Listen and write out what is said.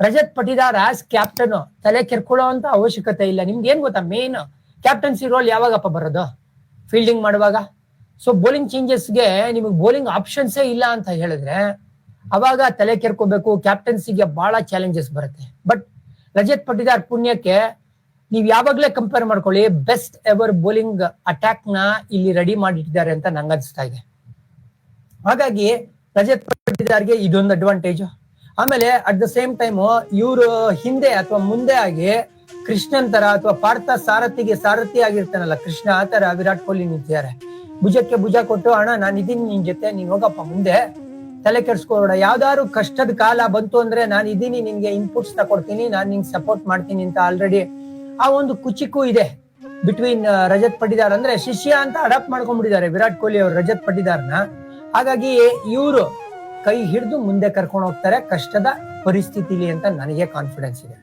Rajat Patidar as captain ತಲೆ ಕೆರ್ಕೊಳ್ಳೋ ಅಂತ ಅವಶ್ಯಕತೆ ಇಲ್ಲ. ನಿಮ್ಗೆ ಏನ್ ಗೊತ್ತಾ, ಮೇನ್ ಕ್ಯಾಪ್ಟನ್ಸಿ ರೋಲ್ ಯಾವಾಗಪ್ಪ ಬರೋದು? ಫೀಲ್ಡಿಂಗ್ ಮಾಡುವಾಗ. ಸೊ ಬೌಲಿಂಗ್ ಚೇಂಜಸ್ಗೆ ನಿಮಗೆ ಬೌಲಿಂಗ್ ಆಪ್ಷನ್ಸೇ ಇಲ್ಲ ಅಂತ ಹೇಳಿದ್ರೆ ಅವಾಗ ತಲೆ ಕೆರ್ಕೋಬೇಕು, ಕ್ಯಾಪ್ಟನ್ಸಿಗೆ ಬಹಳ ಚಾಲೆಂಜಸ್ ಬರುತ್ತೆ. ಬಟ್ ರಜತ್ ಪಟಿದಾರ್ ಪುಣ್ಯಕ್ಕೆ ನೀವ್ ಯಾವಾಗ್ಲೇ ಕಂಪೇರ್ ಮಾಡ್ಕೊಳ್ಳಿ, ಬೆಸ್ಟ್ ಎವರ್ ಬೌಲಿಂಗ್ ಅಟ್ಯಾಕ್ ನ ಇಲ್ಲಿ ರೆಡಿ ಮಾಡಿಟ್ಟಿದ್ದಾರೆ ಅಂತ ನಂಗೆ ಅನ್ಸ್ತಾ ಇದೆ. ಹಾಗಾಗಿ ರಜತ್ ಪಟಿದಾರ್ಗೆ ಇದೊಂದು ಅಡ್ವಾಂಟೇಜ್. ಆಮೇಲೆ ಅಟ್ ದ ಸೇಮ್ ಟೈಮ್ ಇವರು ಹಿಂದೆ ಅಥವಾ ಮುಂದೆ ಆಗಿ ಕೃಷ್ಣನ್ ತರ ಅಥವಾ ಪಾರ್ಥ ಸಾರಥಿಗೆ ಸಾರಥಿ ಆಗಿರ್ತಾನಲ್ಲ ಕೃಷ್ಣ, ಆ ತರ ವಿರಾಟ್ ಕೊಹ್ಲಿ ನಿಂತಿದ್ದಾರೆ. ಭುಜಕ್ಕೆ ಭುಜ ಕೊಟ್ಟು, ಅಣ್ಣ ನಾನು ಇದೀನಿ ನಿನ್ ಜೊತೆ, ನೀನ್ ಹೋಗಪ್ಪ ಮುಂದೆ, ತಲೆ ಕೆಡ್ಸ್ಕೊಬೇಡ, ಯಾವ್ದಾದ್ರು ಕಷ್ಟದ ಕಾಲ ಬಂತು ಅಂದ್ರೆ ನಾನು ಇದೀನಿ, ನಿನ್ಗೆ ಇನ್ಪುಟ್ಸ್ ತಕೊಡ್ತೀನಿ, ನಾನ್ ನಿಂಗೆ ಸಪೋರ್ಟ್ ಮಾಡ್ತೀನಿ ಅಂತ ಆಲ್ರೆಡಿ ಆ ಒಂದು ಕುಚಿಕು ಇದೆ ಬಿಟ್ವೀನ್ ರಜತ್ ಪಟಿದಾರ್. ಅಂದ್ರೆ ಶಿಷ್ಯ ಅಂತ ಅಡಾಪ್ಟ್ ಮಾಡ್ಕೊಂಡ್ಬಿಟ್ಟಿದ್ದಾರೆ ವಿರಾಟ್ ಕೊಹ್ಲಿ ಅವರು ರಜತ್ ಪಟಿದಾರ್ನ. ಹಾಗಾಗಿ ಇವರು ಕೈ ಹಿಡಿದು ಮುಂದೆ ಕರ್ಕೊಂಡು ಹೋಗ್ತಾರೆ ಕಷ್ಟದ ಪರಿಸ್ಥಿತಿಲಿ ಅಂತ ನನಗೆ ಕಾನ್ಫಿಡೆನ್ಸ್ ಇದೆ.